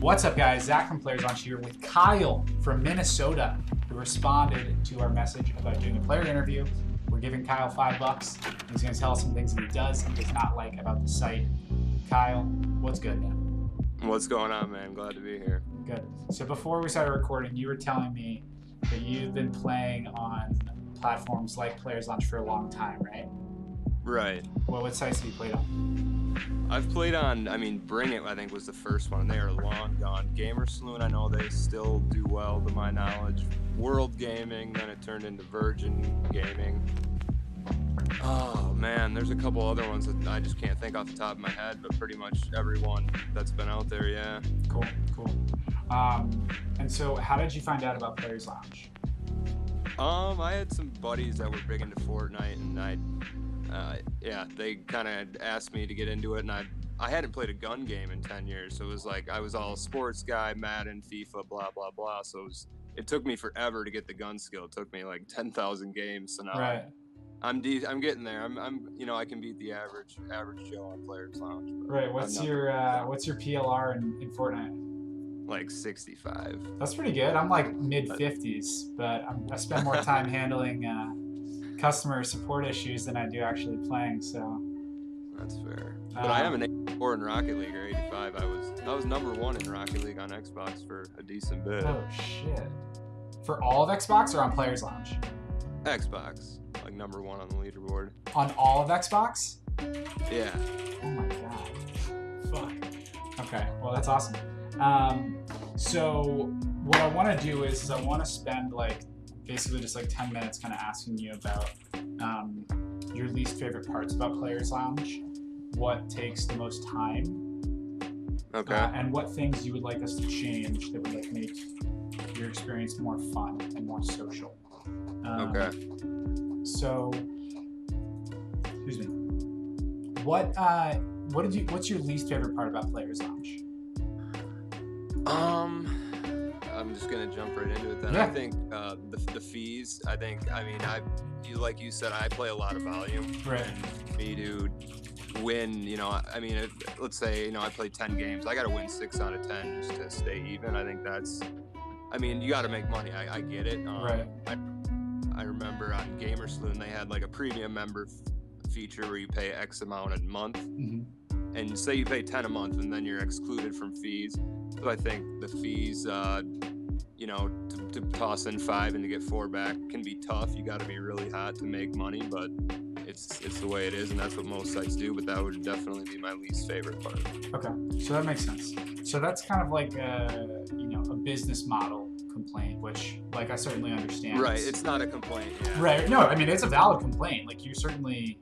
What's up, guys? Zach from Players Launch here with Kyle from Minnesota, who responded to our message about doing a player interview. We're giving Kyle $5. He's going to tell us some things that he does and does not like about the site. Kyle, what's good, man? What's going on, man? Glad to be here. Good. So before we started recording, you were telling me that you've been playing on platforms like Players Launch for a long time, right? Right. Well, what sites have you played on? I've played on, Bring It, I think, was the first one. They are long gone. Gamer Saloon, I know they still do well, to my knowledge. World Gaming, then it turned into Virgin Gaming. Oh, man, there's a couple other ones that I just can't think off the top of my head, but pretty much everyone that's been out there, yeah. Cool. And so how did you find out about Players Lounge? I had some buddies that were big into Fortnite, and they kind of asked me to get into it, and I hadn't played a gun game in 10 years, so it was like I was all a sports guy, Madden, FIFA, blah, blah, blah, so it took me forever to get the gun skill. It took me like 10,000 games, so now Right. I'm getting there. I can beat the average Joe on Players Lounge. Right. What's your PLR in Fortnite? Like 65. That's pretty good. I'm like mid 50s, but I spend more time handling customer support issues than I do actually playing. So that's fair. But I am an 84 in Rocket League, or 85. I was number 1 in Rocket League on Xbox for a decent bit. Oh shit! For all of Xbox or on Players Lounge? Xbox, like number 1 on the leaderboard. On all of Xbox? Yeah. Oh my god. Fuck. Okay. Well, that's awesome. So what I want to do is I want to spend basically just 10 minutes kind of asking you about your least favorite parts about Players Lounge, what takes the most time, okay, and what things you would like us to change that would make your experience more fun and more social. Okay. So, excuse me. What's your least favorite part about Players Lounge? I'm just gonna jump right into it then. Yeah. I think the fees. Like you said, I play a lot of volume. Right. And me to win, let's say I play 10 games, I got to win 6 out of 10 just to stay even. I think that's. You got to make money. I get it. Right. I remember on Gamer Saloon they had like a premium member feature where you pay X amount a month. Mm-hmm. And say you pay 10 a month and then you're excluded from fees. So I think the fees, to toss in 5 and to get 4 back can be tough. You got to be really hot to make money, but it's the way it is, and that's what most sites do. But that would definitely be my least favorite part. Okay, so that makes sense. So that's kind of like a business model complaint, which I certainly understand. Right, it's not a complaint. Yeah. Right. No, it's a valid complaint. You certainly.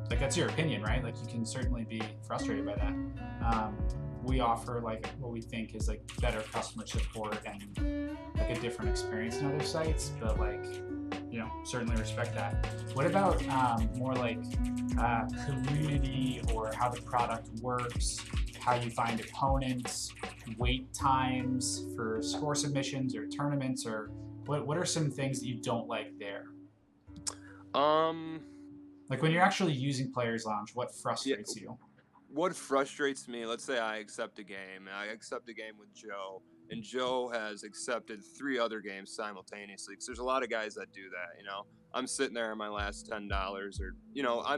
That's your opinion, right? You can certainly be frustrated by that. We offer what we think is better customer support and a different experience in other sites, but certainly respect that. What about more community or how the product works, how you find opponents, wait times for score submissions or tournaments, or what are some things that you don't like there? When you're actually using Players Lounge, what frustrates you? What frustrates me, let's say I accept a game. I accept a game with Joe, and Joe has accepted 3 other games simultaneously. Because there's a lot of guys that do that, I'm sitting there on my last $10, or,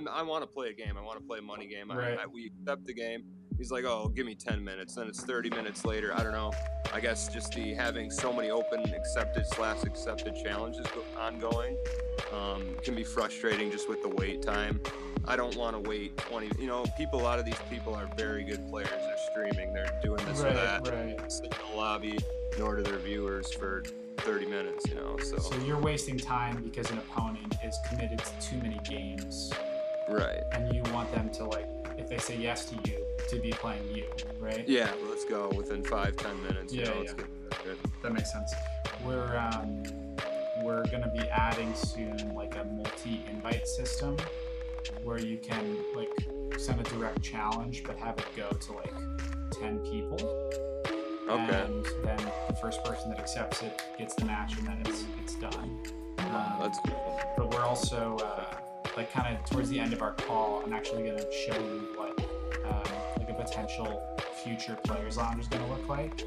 I want to play a game. I want to play a money game. Right. We accept the game. He's like, oh, give me 10 minutes. Then it's 30 minutes later. I don't know. I guess just having so many open accepted challenges ongoing can be frustrating just with the wait time. I don't want to wait 20. A lot of these people are very good players. They're streaming. They're doing this or that. Right. Sit in the lobby, ignore to their viewers for 30 minutes, So you're wasting time because an opponent is committed to too many games. Right. And you want them to, if they say yes to you, to be playing you, right? Yeah, let's go within 5-10 minutes. Let's get good. That makes sense. We're going to be adding soon a multi-invite system where you can send a direct challenge but have it go to 10 people. Okay. And then the first person that accepts it gets the match, and then it's done. That's cool. But we're also kind of towards the end of our call, I'm actually going to show you what a potential future Players Lounge is going to look like,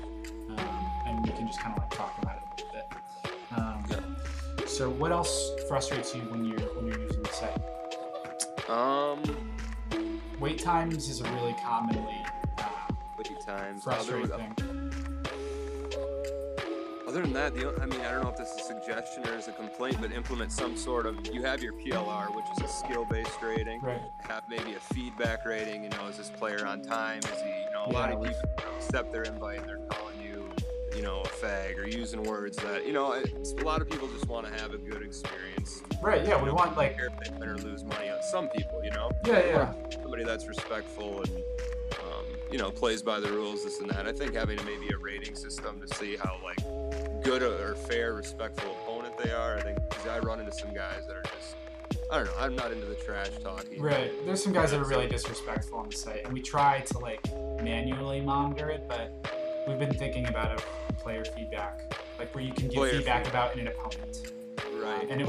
and we can just kind of like talk about it a little bit. So what else frustrates you when you're using the site? Wait times is a really commonly frustrating thing. Other than that, I mean, I don't know if this is a suggestion or is a complaint, but implement some sort of, you have your PLR, which is a skill-based rating. Right. Have maybe a feedback rating, you know, is this player on time? Is he, you know, a lot of people accept their invite and they're calling you, you know, a fag or using words that, you know, a lot of people just want to have a good experience. Right, yeah, we want like... If they win or lose money on some people, you know? Yeah. Somebody that's respectful and, you know, plays by the rules, this and that. I think having maybe a rating system to see how, like, good or fair, respectful opponent they are. I think, because I run into some guys that are just, I don't know, I'm not into the trash talking. Right. There's some guys that are really disrespectful on the site, and we try to like manually monitor it, but we've been thinking about a player feedback, like where you can give feedback about an opponent. Right. And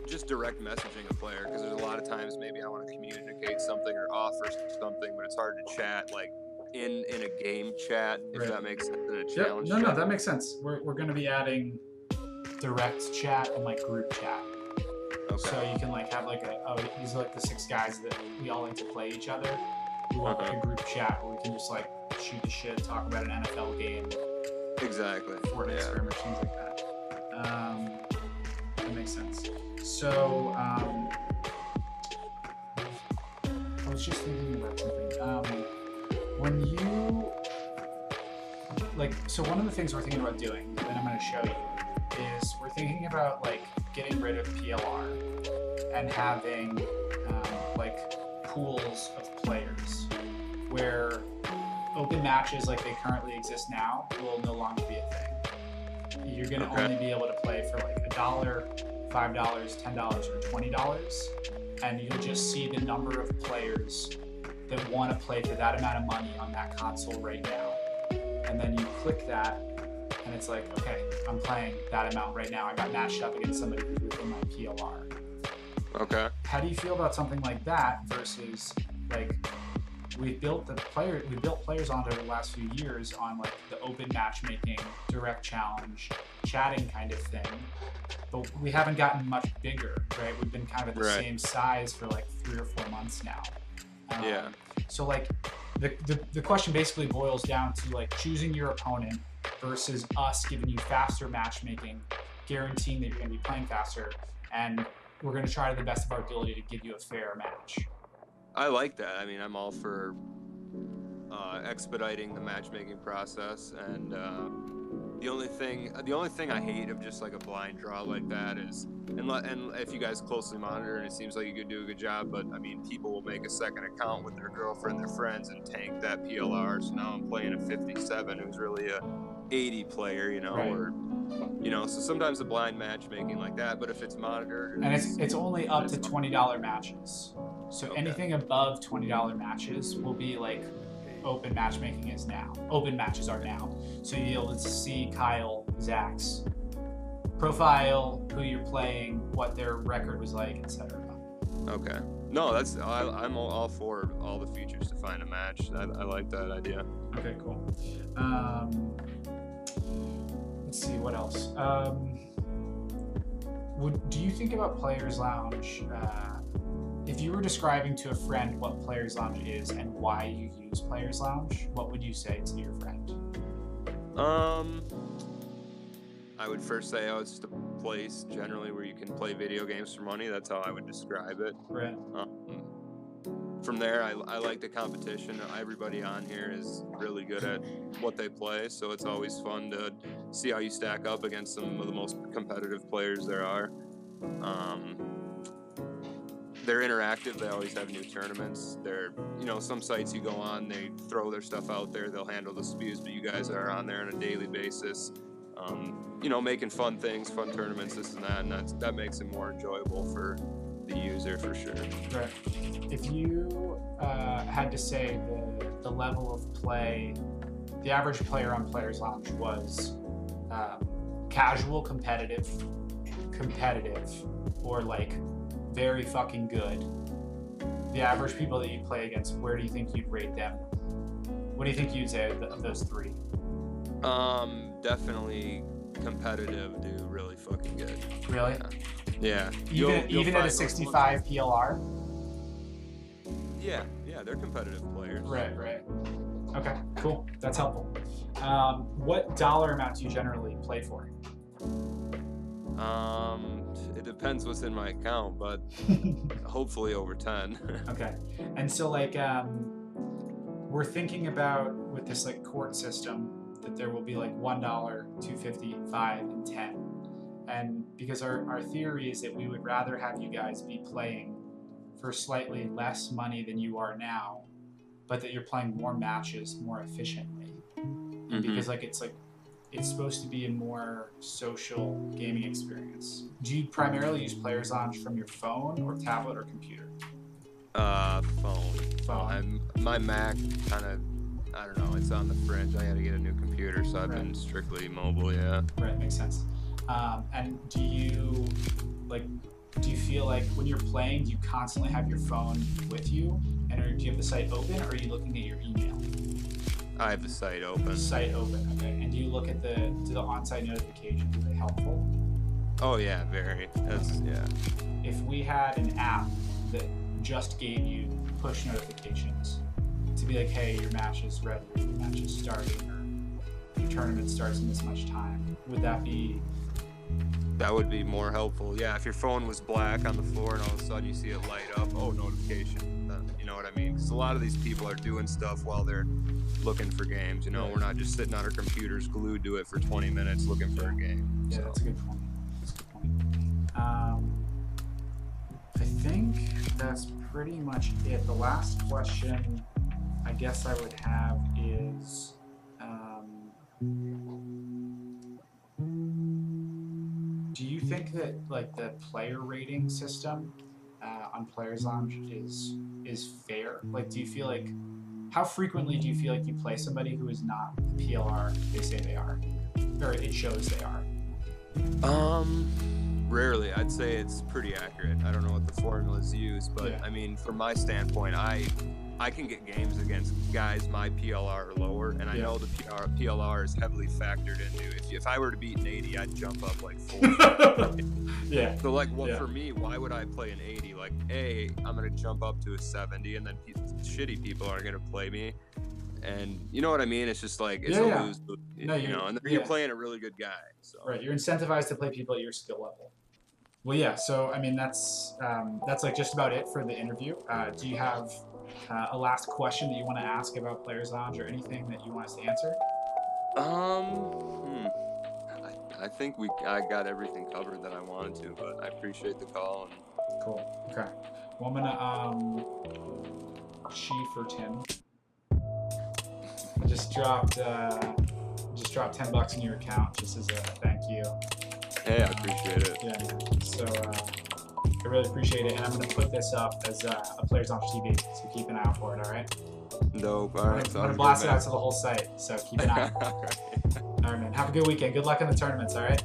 just direct messaging a player, because there's a lot of times maybe I want to communicate something or offer something, but it's hard to chat like in a game chat, if that makes sense, in a challenge chat. No, that makes sense. We're going to be adding direct chat and like group chat. Okay. So you can like have like these are like the 6 guys that we all like to play each other. We want like a group chat where we can just like shoot the shit, talk about an NFL game. Exactly. Fortnite skirmish, things like that. That makes sense. So I was just thinking about something. When you, like, so one of the things we're thinking about doing, and I'm going to show you, is we're thinking about, like, getting rid of PLR and having, like, pools of players where open matches like they currently exist now will no longer be a thing. You're going to only be able to play for, like, $1, $5, $10, or $20, and you'll just see the number of players that want to play for that amount of money on that console right now. And then you click that, and it's like, okay, I'm playing that amount right now. I got matched up against somebody who's within my PLR. Okay. How do you feel about something like that versus, like, we built players onto the last few years on, like, the open matchmaking, direct challenge, chatting kind of thing, but we haven't gotten much bigger, right? We've been kind of at the same size for, like, 3 or 4 months now. So like the question basically boils down to like choosing your opponent versus us giving you faster matchmaking, guaranteeing that you're going to be playing faster, and we're going to try to the best of our ability to give you a fair match. I like that. I mean, I'm all for expediting the matchmaking process, and the only thing I hate of just like a blind draw like that is, and if you guys closely monitor, and it seems like you could do a good job, but I mean, people will make a second account with their girlfriend, their friends, and tank that PLR. So now I'm playing a 57 who's really a 80 player, you know, or you know. So sometimes the blind matchmaking like that, but if it's monitored, and it's only up to $20 matches. So anything above $20 matches will be like open matchmaking is now. Open matches are now. So you'll be able to see Kyle, Zach's profile, who you're playing, what their record was like, etc. Okay. No, I'm all for all the features to find a match. I like that idea. Okay, cool. Let's see, what else? Do you think about Players Lounge? If you were describing to a friend what Players Lounge is and why you use Players Lounge, what would you say to your friend? I would first say, it's just a place generally where you can play video games for money. That's how I would describe it. Right. From there, I like the competition. Everybody on here is really good at what they play, so it's always fun to see how you stack up against some of the most competitive players there are. They're interactive. They always have new tournaments. Some sites you go on, they throw their stuff out there. They'll handle the disputes, but you guys are on there on a daily basis, making fun things, fun tournaments, this and that, and that makes it more enjoyable for the user for sure. Right. If you had to say the level of play, the average player on Players Lounge was casual, competitive, or like very fucking good. The average people that you play against, where do you think you'd rate them What do you think you'd say of those three? Definitely competitive, dude. Really fucking good. Really? Yeah. Even at a 65 PLR? Yeah, they're competitive players. Right. Okay, cool. That's helpful. What dollar amount do you generally play for? It depends what's in my account, but hopefully over 10. Okay. And so like we're thinking about with this like court system that there will be like $1, $2.50, $5, and 10. And because our theory is that we would rather have you guys be playing for slightly less money than you are now, but that you're playing more matches more efficiently. Because it's supposed to be a more social gaming experience. Do you primarily use Players Lounge from your phone or tablet or computer? Phone. My Mac kind of, I don't know, it's on the fringe. I got to get a new computer, so I've been strictly mobile. Yeah. Right, makes sense. And do you feel like when you're playing, do you constantly have your phone with you, and do you have the site open, or are you looking at your email? I have the site open. Okay. And do you look at the on-site notifications? Are they helpful? Oh yeah, very. Yeah. If we had an app that just gave you push notifications to be like, hey, your match is ready, or your match is starting, or your tournament starts in this much time, would that be? That would be more helpful. Yeah, if your phone was black on the floor and all of a sudden you see it light up, oh, notification. You know what I mean? Because a lot of these people are doing stuff while they're looking for games. You know, we're not just sitting on our computers glued to it for 20 minutes looking for a game. Yeah, that's a good point. I think that's pretty much it. The last question I guess I would have is, do you think that like the player rating system on Players Lounge is fair? Like, do you feel like, how frequently do you feel like you play somebody who is not the PLR they say they are, or it shows they are? Rarely. I'd say it's pretty accurate. I don't know what the formulas used, but I mean, from my standpoint, I can get games against guys my PLR or lower, and I know the PLR is heavily factored into. If I were to beat an 80, I'd jump up like 4. Yeah. So like, for me, why would I play an 80? Like, I'm gonna jump up to a 70, and then shitty people are gonna play me. And you know what I mean? It's just like, it's a lose, no, you know, and you're playing a really good guy. So. Right, you're incentivized to play people at your skill level. Well, yeah, so I mean, that's like just about it for the interview. Do you have a last question that you want to ask about Players Lounge, or anything that you want us to answer? I think I got everything covered that I wanted to, but I appreciate the call. Cool. Okay. Well, I'm gonna Chi for Tim. I just dropped $10 in your account just as a thank you. Hey, I appreciate it. Yeah. So I really appreciate it, and I'm gonna put this up as a Players Lounge TV. So keep an eye out for it. All right. Dope. All right. I'm gonna blast it out to the whole site. So keep an eye. All right. All right, man. Have a good weekend. Good luck in the tournaments. All right.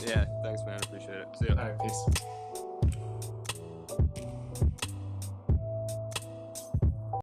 Yeah. Thanks, man. I appreciate it. See ya. All right. Peace.